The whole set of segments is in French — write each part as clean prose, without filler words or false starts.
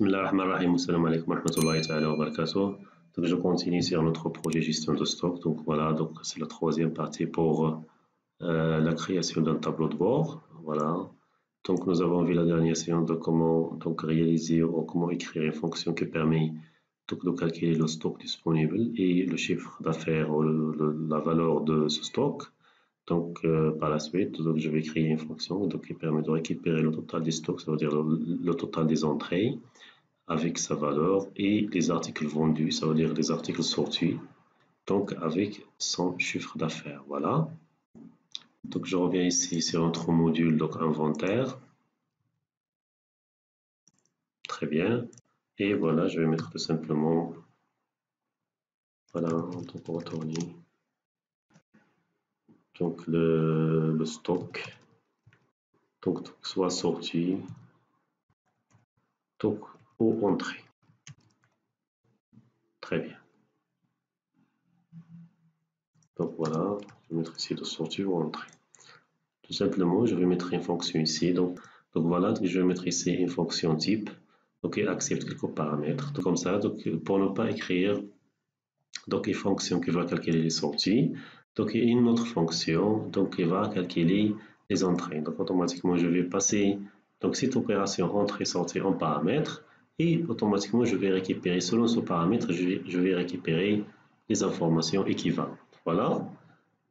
Bismillahirrahmanirrahim, assalamu alaikum wa rahmatullahi ta'ala wa barakatuh. Donc, je continue sur notre projet gestion de stock. Donc, voilà, donc c'est la troisième partie pour la création d'un tableau de bord. Voilà. Donc, nous avons vu la dernière séance de comment donc, réaliser ou comment écrire une fonction qui permet donc, de calculer le stock disponible et le chiffre d'affaires ou la valeur de ce stock. Donc, par la suite, donc, je vais créer une fonction donc, qui permet de récupérer le total des stocks, ça veut dire le total des entrées avec sa valeur et les articles vendus, ça veut dire les articles sortis, donc avec son chiffre d'affaires. Voilà. Donc, je reviens ici sur notre module donc inventaire. Très bien. Et voilà, je vais mettre tout simplement, voilà, donc retourner. Donc, le stock, donc soit sorti, donc ou entrée. Très bien. Donc voilà, je vais mettre ici de sortie ou entrée. Tout simplement, je vais mettre une fonction ici. Donc voilà, je vais mettre ici une fonction type. Donc elle accepte quelques paramètres. Donc, comme ça, donc, pour ne pas écrire donc une fonction qui va calculer les sorties. Donc il y a une autre fonction donc qui va calculer les entrées. Donc automatiquement, je vais passer donc cette opération entrée-sortie en paramètres et automatiquement, je vais récupérer selon ce paramètre, je vais récupérer les informations équivalentes. Voilà.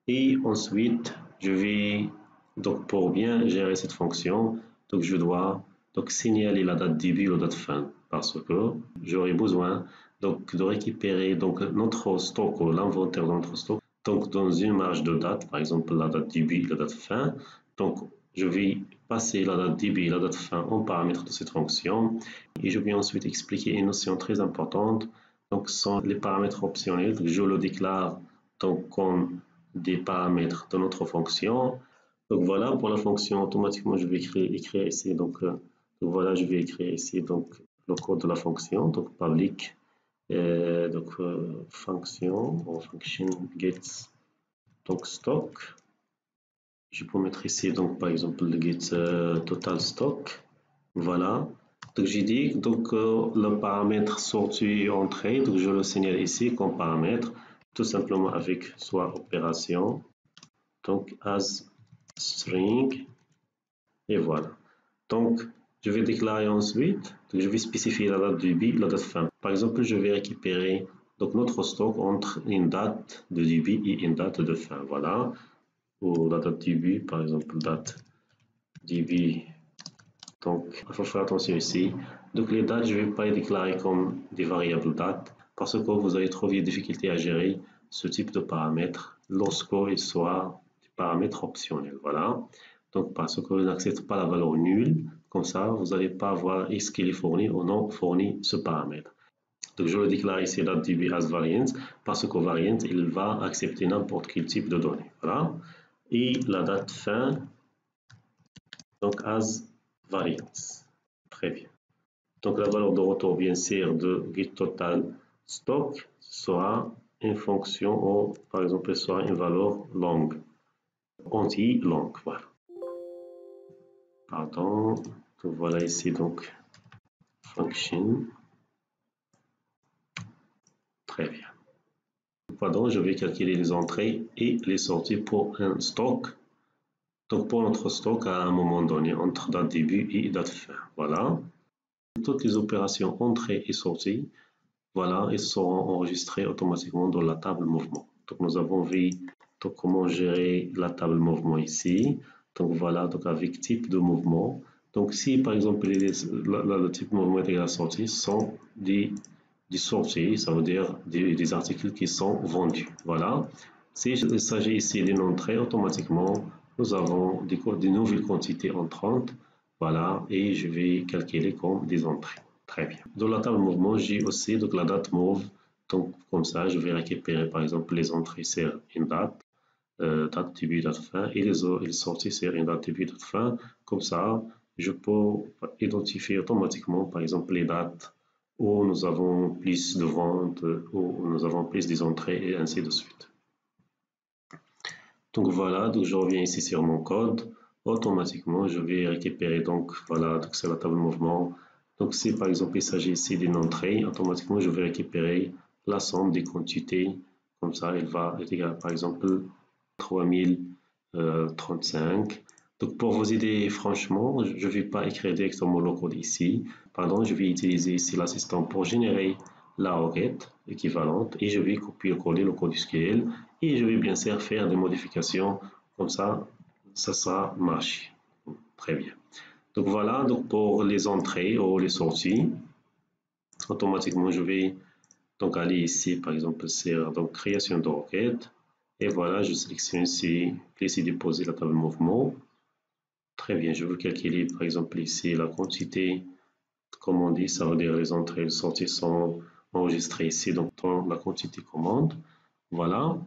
Et ensuite, je vais donc pour bien gérer cette fonction, donc je dois donc signaler la date début et la date fin parce que j'aurai besoin donc de récupérer donc notre stock ou l'inventaire de notre stock donc dans une marge de date, par exemple la date début et la date fin. Donc je vais passer la date début et la date fin en paramètres de cette fonction et je vais ensuite expliquer une notion très importante. Donc ce sont les paramètres optionnels. Donc, je le déclare donc comme des paramètres de notre fonction. Donc voilà, pour la fonction, automatiquement, je vais écrire ici. Donc voilà, je vais écrire ici donc, le code de la fonction. Donc public, fonction gets donc stock. Je peux mettre ici donc par exemple le get total stock. Voilà. Donc j'ai dit donc le paramètre sortie et entrée. Donc je le signale ici comme paramètre, tout simplement avec soit opération. Donc as string et voilà. Donc je vais déclarer ensuite, donc je vais spécifier la date de début, la date fin. Par exemple, je vais récupérer donc notre stock entre une date de début et une date de fin. Voilà. Ou la date début, par exemple, date début. Donc il faut faire attention ici. Donc les dates, je ne vais pas les déclarer comme des variables dates parce que vous allez trouver des difficultés à gérer ce type de paramètres lorsqu'il sera paramètres optionnels. Voilà. Donc, parce que vous n'acceptez pas la valeur nulle, comme ça, vous n'allez pas voir est-ce qu'il est fourni ou non fourni ce paramètre. Donc, je le déclare ici date début as variant parce que variant, il va accepter n'importe quel type de données. Voilà. Et la date fin, donc as variant. Très bien. Donc, la valeur de retour, bien sûr, de getTotal stock sera une fonction ou, par exemple, sera une valeur longue. Anti-longue, voilà. Pardon, donc voilà ici donc function. Très bien. Pardon, je vais calculer les entrées et les sorties pour un stock. Donc pour notre stock à un moment donné entre date début et date fin. Voilà. Toutes les opérations entrée et sortie, voilà, elles seront enregistrées automatiquement dans la table mouvement. Donc nous avons vu donc, comment gérer la table mouvement ici. Donc voilà, donc avec type de mouvement. Donc si par exemple le type de mouvement et la sortie sont des sorties, ça veut dire des articles qui sont vendus. Voilà. S'il s'agit ici d'une entrée, automatiquement nous avons des nouvelles quantités entrantes. Voilà, et je vais calculer comme des entrées. Très bien. Dans la table mouvement, j'ai aussi donc la date move. Donc comme ça, je vais récupérer par exemple les entrées sur une date. Date début, date fin, et les sorties c'est une date début, date fin. Comme ça, je peux identifier automatiquement, par exemple, les dates où nous avons plus de ventes, où nous avons plus des entrées, et ainsi de suite. Donc voilà, donc je reviens ici sur mon code. Automatiquement, je vais récupérer, donc voilà, donc c'est la table mouvement. Donc si par exemple il s'agit ici d'une entrée, automatiquement je vais récupérer la somme des quantités. Comme ça, elle va être égale par exemple 3035. Donc pour vous aider franchement, je ne vais pas écrire directement le code ici. Pardon, je vais utiliser ici l'assistant pour générer la requête équivalente et je vais copier-coller le code SQL et je vais bien sûr faire des modifications. Comme ça sera marché. Très bien. Donc voilà, donc pour les entrées ou les sorties, automatiquement je vais donc aller ici par exemple sur donc création de requête et voilà, je sélectionne ici laisser déposer la table mouvement. Très bien, je veux calculer par exemple ici la quantité. Comme on dit, ça veut dire les entrées et les sorties sont enregistrées ici donc dans la quantité commande. Voilà.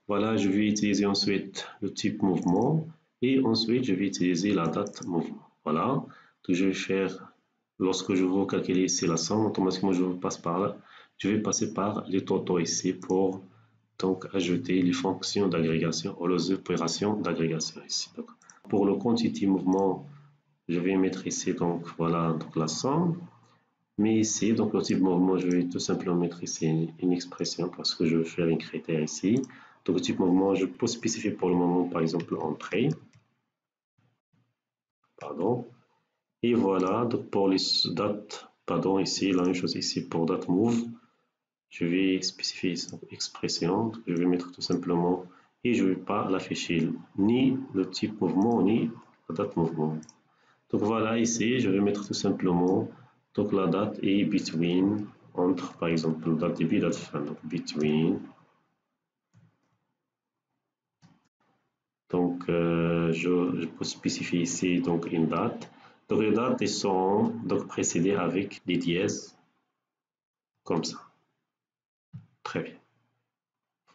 Voilà, je vais utiliser ensuite le type mouvement et ensuite je vais utiliser la date mouvement. Voilà. Donc je vais faire, lorsque je veux calculer ici la somme, automatiquement je vais passer par les totaux ici pour donc ajouter les fonctions d'agrégation ou les opérations d'agrégation ici. Donc, pour le quantity mouvement, je vais mettre ici donc voilà donc la somme. Mais ici, donc le type mouvement, je vais tout simplement mettre ici une expression parce que je veux faire un critère ici. Donc le type mouvement, je peux spécifier pour le moment, par exemple, entrée. Pardon. Et voilà, donc pour les dates, pardon, ici, la même chose ici pour date move. Je vais spécifier cette expression. Donc je vais mettre tout simplement, et je ne vais pas l'afficher ni le type mouvement, ni la date mouvement. Donc voilà, ici, je vais mettre tout simplement donc la date est between, entre par exemple date début, date fin, donc between. Donc je peux spécifier ici donc une date. Donc les dates elles sont donc précédées avec des dièses, comme ça. Très bien.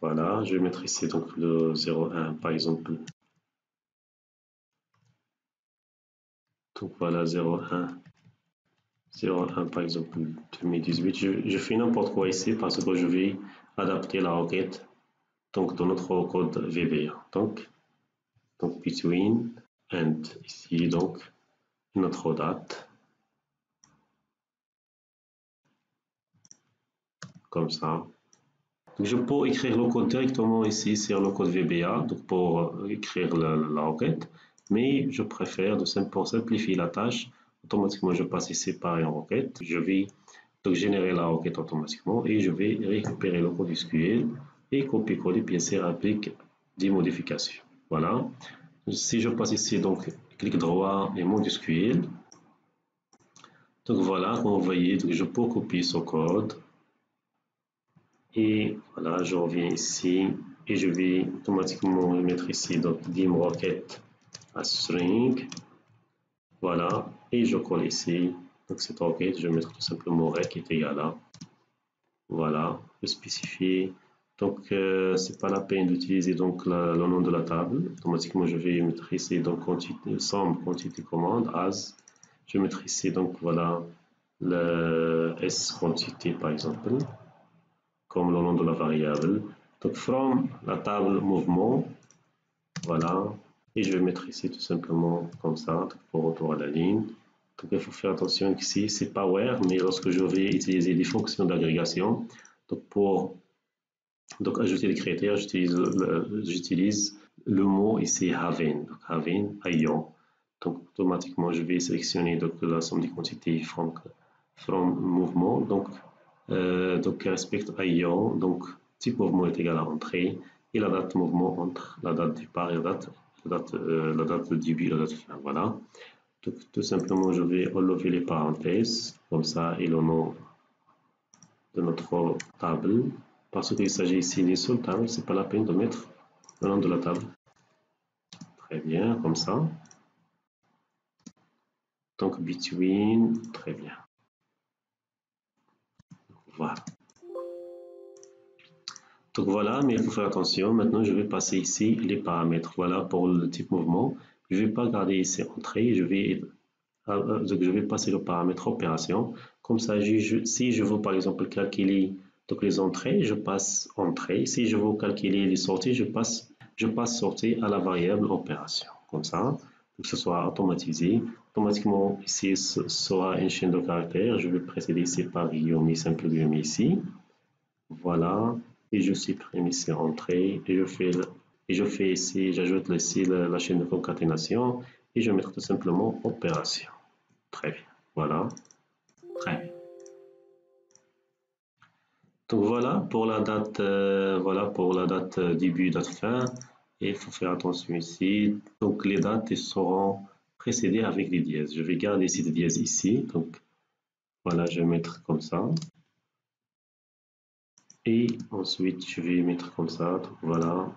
Voilà, je vais mettre ici donc le 01 par exemple. Donc voilà 01. 01 par exemple 2018. Je fais n'importe quoi ici parce que je vais adapter la requête donc dans notre code VBA. Donc between and ici donc notre date comme ça. Donc, je peux écrire le code directement ici sur le code VBA donc pour écrire la requête, mais je préfère de pour simplifier la tâche. Automatiquement, je passe ici par une requête. Je vais donc générer la requête automatiquement et je vais récupérer le code SQL et copier-coller, bien sûr, applique des modifications. Voilà. Si je passe ici, donc clic droit et mode SQL. Donc voilà, comme vous voyez, donc je peux copier ce code. Et voilà, je reviens ici et je vais automatiquement mettre ici donc dim requête à string. Voilà, et je colle ici. Donc cette requête, je vais mettre tout simplement rec est égal à. Voilà, je spécifie. Donc c'est pas la peine d'utiliser donc le nom de la table. Automatiquement, je vais mettre ici donc quantité, somme quantité commande as. Je vais mettre ici donc voilà le s quantité par exemple, comme le nom de la variable. Donc from la table mouvement, voilà, et je vais mettre ici tout simplement comme ça pour retour à la ligne. Donc il faut faire attention qu'ici c'est pas where, mais lorsque je vais utiliser des fonctions d'agrégation, donc pour donc ajouter les critères, j'utilise le mot ici having, donc having ayant. Donc automatiquement je vais sélectionner donc la somme des quantités from mouvement, donc respecte ayant, donc type mouvement est égal à entrée et la date mouvement entre la date départ et la date de début et la date de fin. Voilà. Donc tout simplement je vais enlever les parenthèses comme ça et le nom de notre table. Parce qu'il s'agit ici d'une seule table, c'est pas la peine de mettre le nom de la table. Très bien, comme ça. Donc between, très bien. Voilà. Donc voilà, mais il faut faire attention. Maintenant, je vais passer ici les paramètres. Voilà pour le type mouvement. Je ne vais pas garder ici entrée. Je vais passer le paramètre opération. Comme ça, si je veux par exemple calculer donc les entrées, je passe entrée. Si je veux calculer les sorties, je passe sortie à la variable opération. Comme ça. que ce soit automatisé. Automatiquement, ici, ce sera une chaîne de caractères. Je vais précéder ici par guillaume, simple guillaume ici. Voilà. Et je supprime ici entrée. Et je fais ici, j'ajoute ici la chaîne de concaténation. Et je vais mettre tout simplement opération. Très bien. Voilà. Très bien. Donc voilà pour la date, début, date fin. Et il faut faire attention ici. Donc les dates seront précédées avec des dièses. Je vais garder ces dièses ici. Donc voilà, je vais mettre comme ça. Et ensuite, je vais mettre comme ça. Donc voilà.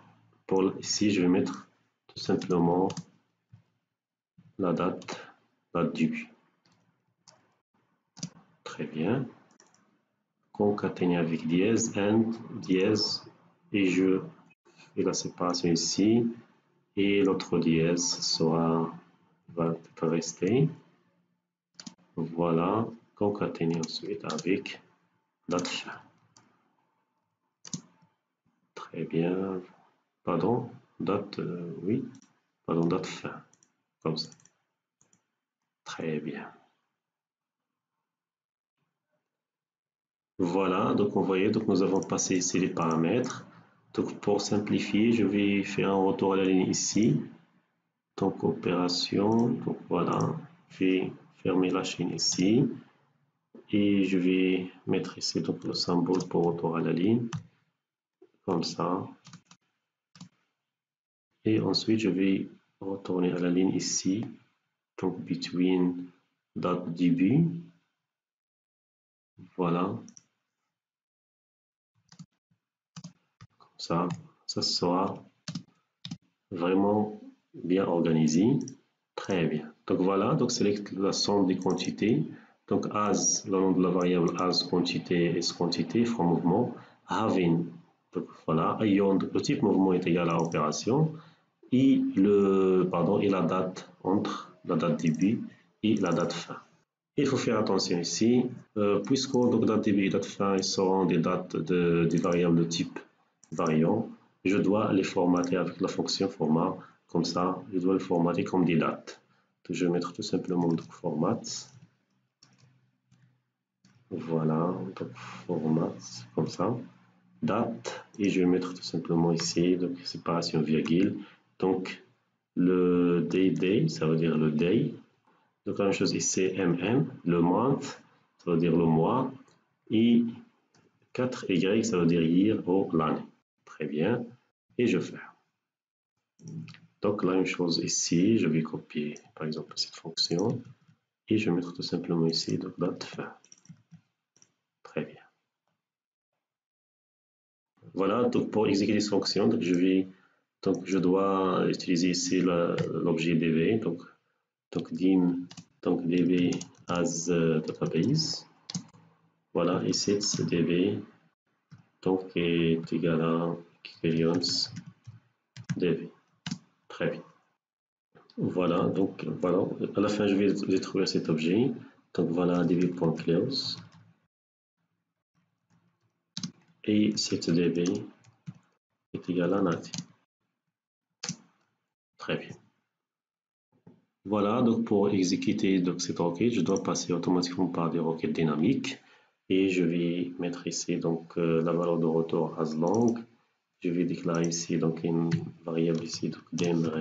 Pour ici, je vais mettre tout simplement la date début. Très bien. Concaténer avec dièse, and dièse. Et je fais la séparation ici. Et l'autre dièse va rester. Voilà, concaténer ensuite avec date fin. Très bien. Pardon, date, oui, pardon, date fin. Comme ça. Très bien. Voilà, donc vous voyez, donc nous avons passé ici les paramètres. Donc pour simplifier, je vais faire un retour à la ligne ici. Donc opération, donc voilà, je vais fermer la chaîne ici. Et je vais mettre ici donc le symbole pour retour à la ligne. Comme ça. Et ensuite, je vais retourner à la ligne ici. Donc between date début. Voilà. Comme ça sera vraiment bien organisé. Très bien. Donc voilà, donc sélecte la somme des quantités. Donc as, le nom de la variable as quantité is quantité, from mouvement, having. Donc voilà, ayant, le type mouvement est égal à opération. Et la date entre la date début et la date fin. Il faut faire attention ici, puisque donc date début et date fin seront des dates des variables de type variant, je dois les formater avec la fonction format, comme ça, je dois les formater comme des dates. Donc, je vais mettre tout simplement donc format. Voilà, donc format, comme ça. Date, et je vais mettre tout simplement ici, donc séparation virgule. Donc, le day, ça veut dire le day. Donc la même chose ici, le month, ça veut dire le mois. Et 4Y, ça veut dire year ou l'année. Très bien. Et je ferme. Donc la même chose ici, je vais copier par exemple cette fonction. Et je vais mettre tout simplement ici, donc date fin. Très bien. Voilà, donc pour exécuter cette fonction, donc je dois utiliser ici l'objet db, donc dim, donc db as database. Voilà, et sets db donc est égal à experience db. Très bien. Voilà, donc voilà, à la fin je vais détruire cet objet. Donc voilà, db.close et set db est égal à nati. Très bien. Voilà, donc pour exécuter donc, cette requête, je dois passer automatiquement par des requêtes dynamiques. Et je vais mettre ici donc la valeur de retour as long. Je vais déclarer ici donc une variable ici, donc demres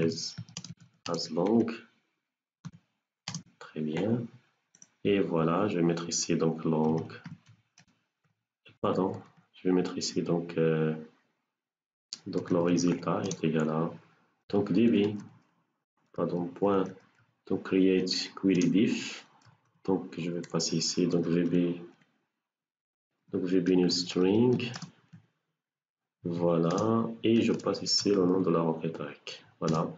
as long. Très bien. Et voilà, je vais mettre ici donc long. Pardon, je vais mettre ici donc le résultat est égal à donc db, pardon, point, donc create query diff. Donc je vais passer ici donc vb new string. Voilà, et je passe ici le nom de la requête rec. Voilà.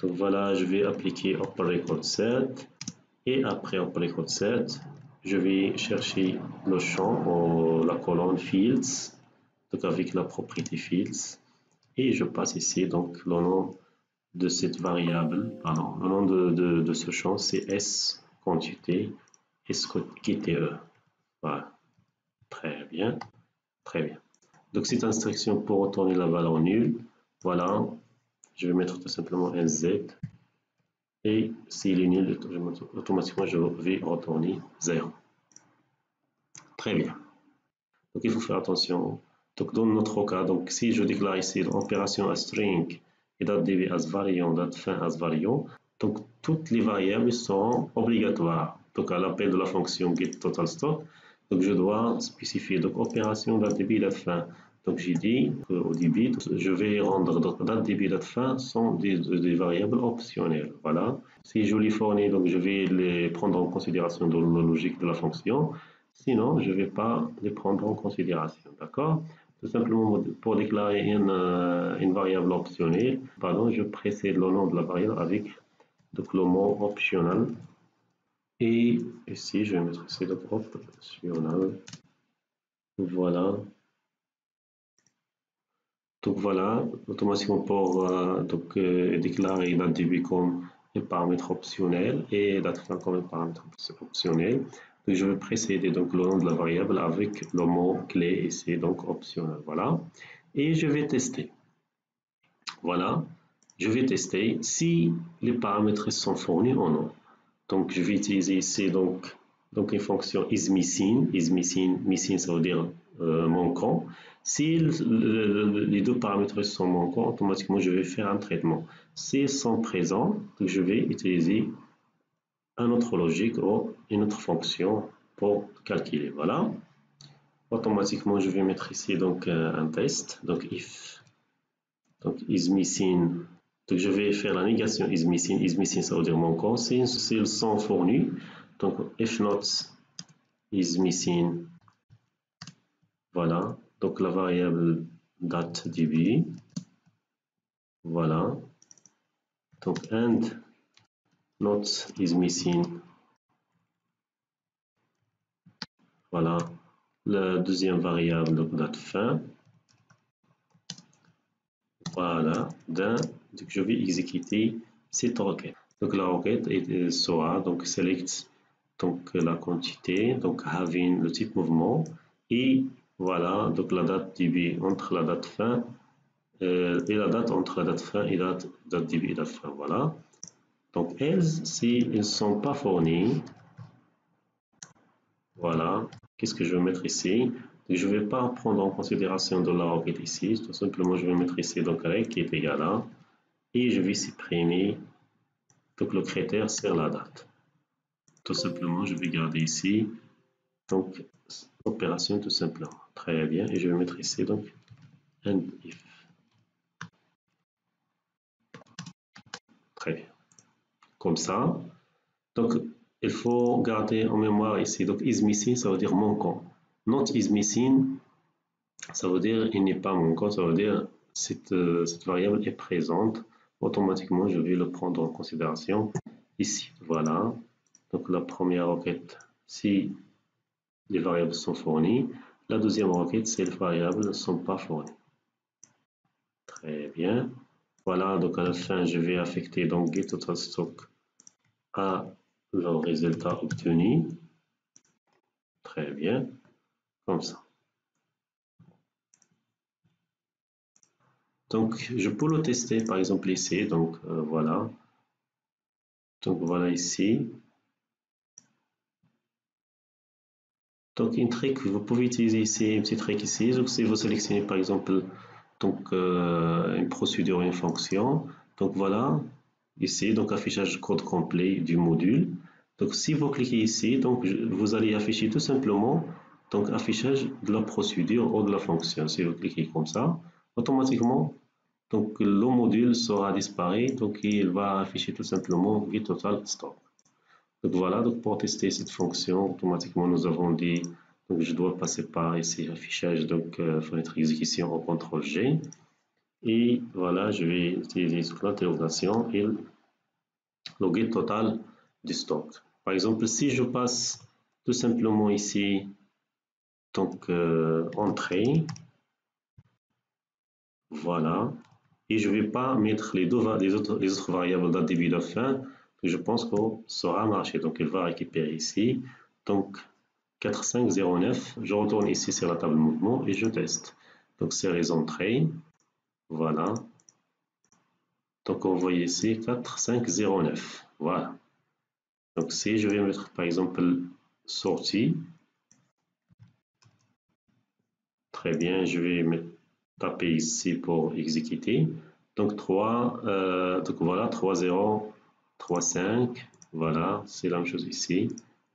Donc voilà, je vais appliquer operecord set. Et après operecord set, je vais chercher le champ ou la colonne fields, donc avec la propriété fields. Et je passe ici donc le nom de cette variable, pardon, le nom de ce champ, c'est s quantité, s-QTE. Voilà. Très bien. Très bien. Donc cette instruction pour retourner la valeur nulle, voilà, je vais mettre tout simplement un z. Et s'il est nul, automatiquement, je vais retourner 0. Très bien. Donc, il faut faire attention. Donc, dans notre cas, donc, si je déclare ici opération à string et date début as variant, date fin as variant, donc toutes les variables sont obligatoires. Donc, à l'appel de la fonction getTotalStock, donc je dois spécifier donc opération date début date fin. Donc, j'ai dit au début, je vais rendre donc date début date fin sont des variables optionnelles. Voilà. Si je les fournis, donc je vais les prendre en considération dans la logique de la fonction. Sinon, je ne vais pas les prendre en considération, d'accord? Tout simplement, pour déclarer une variable optionnelle, pardon, je précède le nom de la variable avec donc, le mot optional. Et ici, je vais mettre ici donc optional. Voilà. Donc voilà, automatiquement pour déclarer date début comme un paramètre optionnel et date fin comme un paramètre optionnel. Donc je vais précéder donc le nom de la variable avec le mot clé ici, donc optionnel. Voilà. Et je vais tester. Voilà. Je vais tester si les paramètres sont fournis ou non. Donc je vais utiliser ici donc une fonction isMissing. Missing ça veut dire manquant. Si les deux paramètres sont manquants, automatiquement je vais faire un traitement. S'ils sont présents, je vais utiliser une autre logique ou une autre fonction pour calculer. Voilà. Automatiquement je vais mettre ici donc un test. Donc if donc isMissing. Donc je vais faire la négation isMissing. IsMissing ça veut dire manquant. S'ils sont fournis, donc if not isMissing. Voilà, donc la variable date début. Voilà, donc and not isMissing. Voilà, la deuxième variable donc date fin. Voilà, donc je vais exécuter cette requête. Donc la requête sera donc select donc la quantité, donc having le type mouvement et voilà donc la date début entre la date fin et la date entre la date fin et la date début et date fin. Voilà. Donc else, si ils ne sont pas fournis, voilà, qu'est-ce que je vais mettre ici? Je ne vais pas prendre en considération de la requête ici, tout simplement je vais mettre ici donc rec qui est égal à et je vais supprimer donc le critère sur la date. Tout simplement je vais garder ici donc opération tout simplement. Très bien, et je vais mettre ici donc and if. Très bien. Comme ça. Donc il faut garder en mémoire ici. Donc isMissing ça veut dire manquant. Not isMissing ça veut dire il n'est pas manquant, ça veut dire cette variable est présente. Automatiquement je vais le prendre en considération ici. Voilà. Donc la première requête si les variables sont fournies. La deuxième requête si les variables ne sont pas fournies. Très bien. Voilà, donc à la fin, je vais affecter donc getTotalStock à le résultat obtenu. Très bien, comme ça. Donc, je peux le tester, par exemple ici. Donc, voilà. Donc, voilà ici. Donc, une trick, vous pouvez utiliser ici, un petit trick ici. Donc, si vous sélectionnez, par exemple, donc, une procédure, une fonction. Donc, voilà. Ici, donc, affichage code complet du module. Donc, si vous cliquez ici, donc, vous allez afficher tout simplement donc, affichage de la procédure ou de la fonction. Si vous cliquez comme ça, automatiquement, donc, le module sera disparu. Donc, il va afficher tout simplement getTotalStock. Donc, voilà, donc, pour tester cette fonction, automatiquement, nous avons dit, donc, je dois passer par ici, affichage, donc, fenêtre exécution au CTRL G. Et voilà, je vais utiliser l'interrogation et le get total du stock. Par exemple, si je passe tout simplement ici, donc entrée, voilà, et je ne vais pas mettre les autres variables date début date fin, je pense que ça aura marché. Donc, il va récupérer ici, donc 4509, je retourne ici sur la table de mouvement et je teste. Donc, c'est les entrées, voilà. Donc, on voit ici 4509. Voilà. Donc si je vais mettre par exemple sortie, très bien, je vais taper ici pour exécuter. Donc 3, donc voilà, 3, 0, 3, 5, voilà, c'est la même chose ici.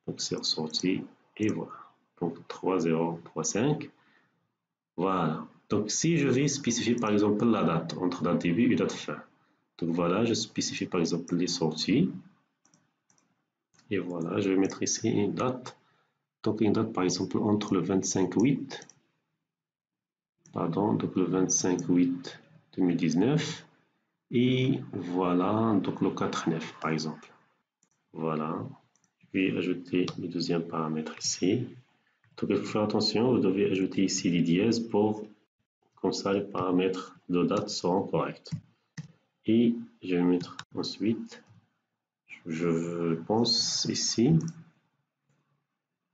Donc c'est ressorti et voilà. Donc 3, 0, 3, 5. Voilà. Donc si je vais spécifier par exemple la date, entre date début et date fin. Donc voilà, je spécifie par exemple les sorties. Et voilà, je vais mettre ici une date. Donc une date par exemple entre le 25-8, pardon, donc le 25-8 2019 et voilà, donc le 4-9 par exemple. Voilà, je vais ajouter le deuxième paramètre ici. Donc il faut faire attention, vous devez ajouter ici les dièses pour, comme ça les paramètres de date seront corrects. Et je vais mettre ensuite, je pense ici,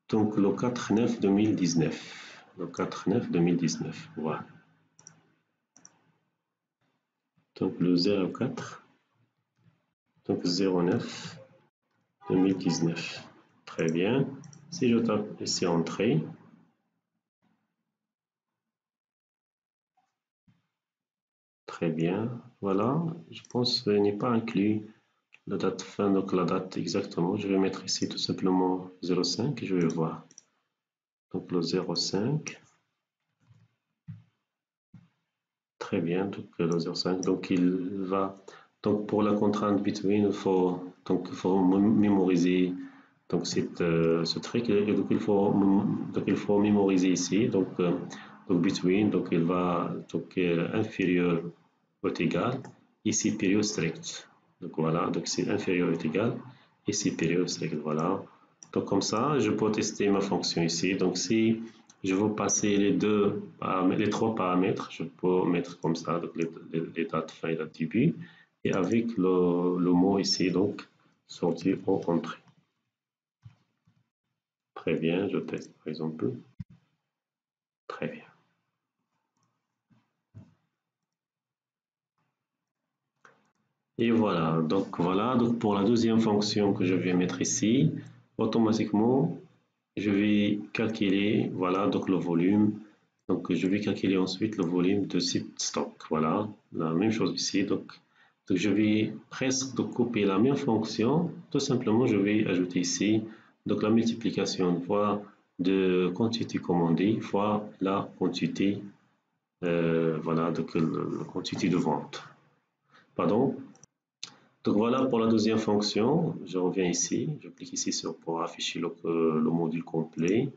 donc le 4-9 2019. Le 4-9 2019, voilà. Donc le 04, donc 09 2019. Très bien. Si je tape ici entrée, très bien. Voilà, je pense qu'il n'est pas inclus la date fin, donc la date exactement. Je vais mettre ici tout simplement 05 et je vais voir. Donc le 05. Très bien, donc le 05. Donc il va. Donc pour la contrainte between, il faut mémoriser donc ce truc. Et donc il faut mémoriser ici. Donc between, donc il va donc inférieur ou égal et supérieur strict. Donc voilà, donc c'est inférieur ou égal et supérieur strict. Voilà. Donc comme ça, je peux tester ma fonction ici. Donc si je veux passer les trois paramètres, je peux mettre comme ça donc les dates fin et date début et avec le mot ici donc sortir ou entrée. Très bien, je teste par exemple. Très bien. Et voilà, donc pour la deuxième fonction que je vais mettre ici, automatiquement, je vais calculer, voilà, donc le volume. Donc je vais calculer ensuite le volume de site stock. Voilà, la même chose ici. Donc je vais presque copier la même fonction. Tout simplement, je vais ajouter ici donc la multiplication fois de quantité commandée fois la quantité, voilà, donc la quantité de vente. Pardon. Donc voilà pour la deuxième fonction. Je reviens ici, je clique ici pour afficher le module complet.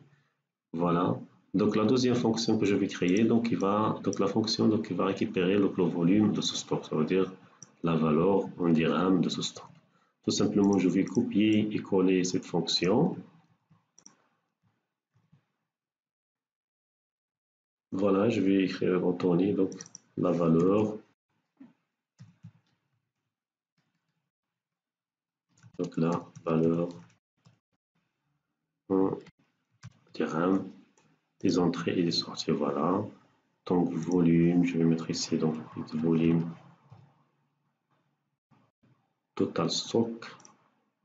Voilà. Donc la deuxième fonction que je vais créer, donc la fonction donc il va récupérer le volume de ce stock, ça veut dire la valeur en dirham de ce stock. Tout simplement, je vais copier et coller cette fonction. Voilà, je vais écrire retourner donc la valeur. Donc la valeur en dirham des entrées et des sorties. Voilà. Donc volume, je vais mettre ici donc volume total stock.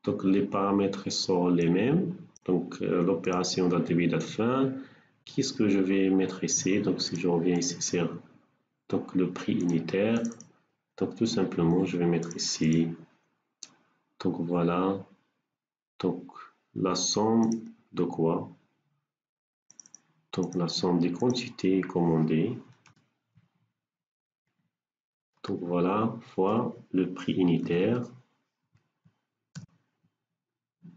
Donc les paramètres sont les mêmes. Donc l'opération date début date fin. Qu'est-ce que je vais mettre ici? Donc si je reviens ici, c'est donc le prix unitaire. Donc tout simplement, je vais mettre ici. Donc voilà. Donc la somme de quoi? Donc la somme des quantités commandées. Donc voilà, fois le prix unitaire.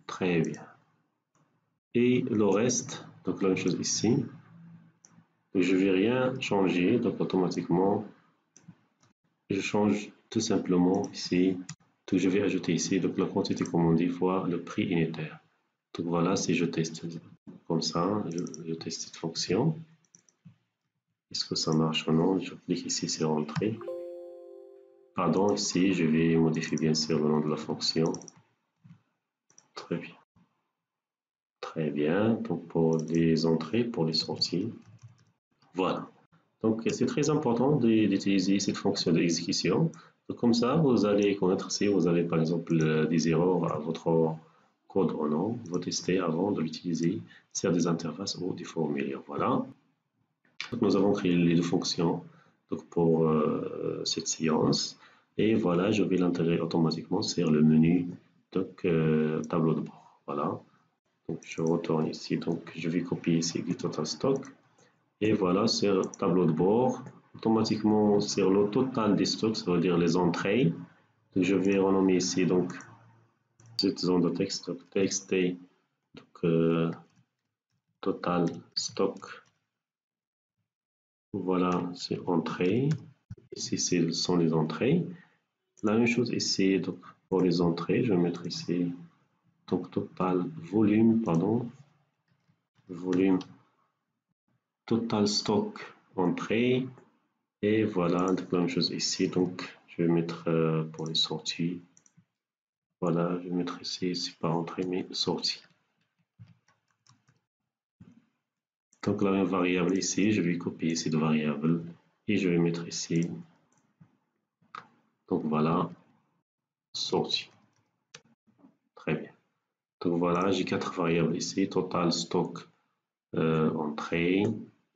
Très bien. Et le reste, donc la même chose ici. Je ne vais rien changer, donc automatiquement, je change tout simplement ici. Donc je vais ajouter ici donc la quantité commandée fois le prix unitaire. Donc voilà, si je teste comme ça, je teste cette fonction. Est-ce que ça marche ou non? Je clique ici sur Entrée. Pardon, ici, je vais modifier bien sûr le nom de la fonction. Très bien. Très bien. Donc pour les entrées, pour les sorties. Voilà. Donc c'est très important d'utiliser cette fonction d'exécution Donc, comme ça, vous allez connaître si vous avez par exemple des erreurs à votre code ou non, vous testez avant de l'utiliser sur des interfaces ou des formulaires. Voilà. Donc, nous avons créé les deux fonctions donc, pour cette séance. Et voilà, je vais l'intégrer automatiquement sur le menu donc, tableau de bord. Voilà. Donc, je retourne ici. Donc, je vais copier ici du total stock. Et voilà, sur tableau de bord, automatiquement sur le total des stocks, ça veut dire les entrées. Donc, je vais renommer ici donc cette zone de texte, donc txt, donc total stock. Voilà, c'est entrée. Ici, ce sont les entrées. La même chose ici, donc pour les entrées, je vais mettre ici donc total volume, pardon, volume total stock entrée. Et voilà, donc la même chose ici, donc je vais mettre pour les sorties. Voilà, je vais mettre ici, c'est pas entrée, mais sortie. Donc la même variable ici, je vais copier cette variable et je vais mettre ici. Donc voilà, sortie. Très bien. Donc voilà, j'ai 4 variables ici, total stock entrée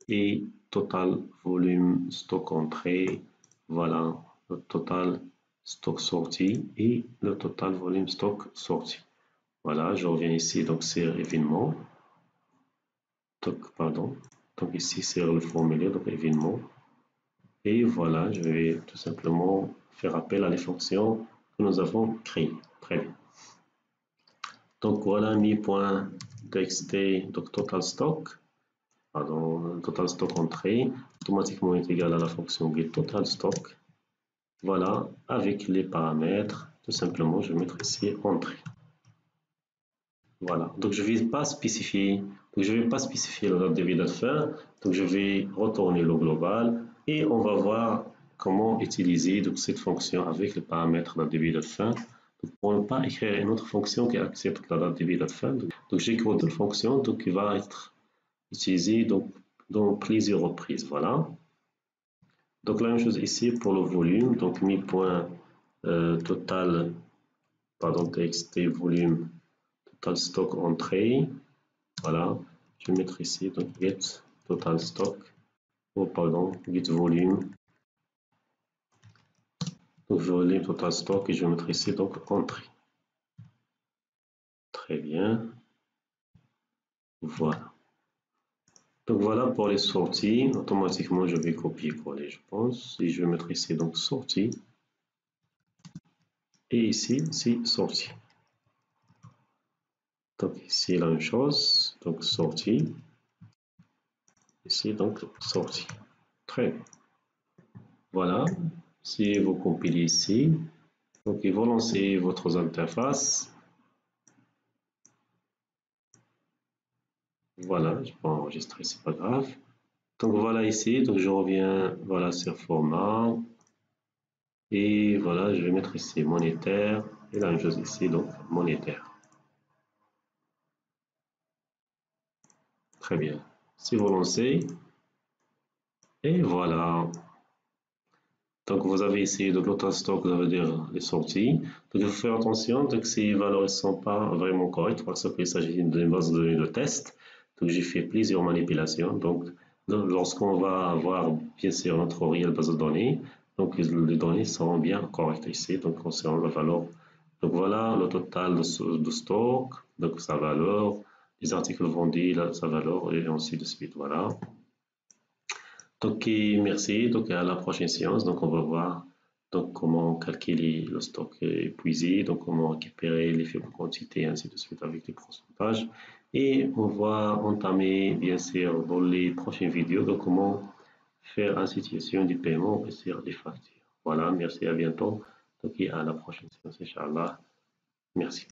et total volume stock entrée. Voilà, le total stock sortie et le total volume stock sortie. Voilà, je reviens ici, donc c'est événement. Donc, pardon. Donc ici, c'est le formulaire, donc événement. Et voilà, je vais tout simplement faire appel à les fonctions que nous avons créées. Très bien. Donc voilà, mi.txt, donc total stock, pardon, total stock entrée, automatiquement est égal à la fonction getTotalStock. Voilà, avec les paramètres, tout simplement, je vais mettre ici entrée. Voilà, donc je ne vais pas spécifier, la date début date fin, donc je vais retourner le global et on va voir comment utiliser donc, cette fonction avec les paramètres date début date fin. Donc, pour ne pas écrire une autre fonction qui accepte la date début date fin, donc j'écris une fonction donc, qui va être utilisée donc, dans plusieurs reprises. Voilà. Donc la même chose ici pour le volume, donc mi.total, pardon, txt volume total stock entrée. Voilà, je vais mettre ici donc get total stock, ou pardon, get volume, donc volume total stock et je vais mettre ici donc entrée. Très bien, voilà. Donc voilà pour les sorties, automatiquement je vais copier-coller je pense, et je vais mettre ici donc sortie, et ici c'est sortie. Donc ici la même chose, donc sortie, ici donc sortie. Très bien. Voilà, si vous compilez ici, donc vous lancez votre interface. Voilà, je peux enregistrer, c'est pas grave. Donc voilà ici, donc je reviens voilà sur format. Et voilà, je vais mettre ici monétaire et la même chose ici, donc monétaire. Très bien. Si vous lancez, et voilà. Donc vous avez ici donc total stock, ça veut dire les sorties. Donc il faut faire attention, donc ces valeurs ne sont pas vraiment correctes parce qu'il s'agit d'une base de données de test. Donc j'ai fait plusieurs manipulations. Donc lorsqu'on va avoir bien sûr notre réelle base de données, donc les données seront bien correctes ici, donc concernant la valeur. Donc voilà le total de stock, donc sa valeur, les articles vendus, sa valeur et ainsi de suite. Voilà. Donc, merci. Donc, à la prochaine séance. Donc, on va voir donc, comment calculer le stock épuisé, donc comment récupérer les faibles quantités, ainsi de suite avec les pourcentages. Et on va entamer, bien sûr, dans les prochaines vidéos, donc comment faire une situation du paiement et sur les factures. Voilà, merci, à bientôt. Donc, et à la prochaine séance, Inch'Allah. Merci.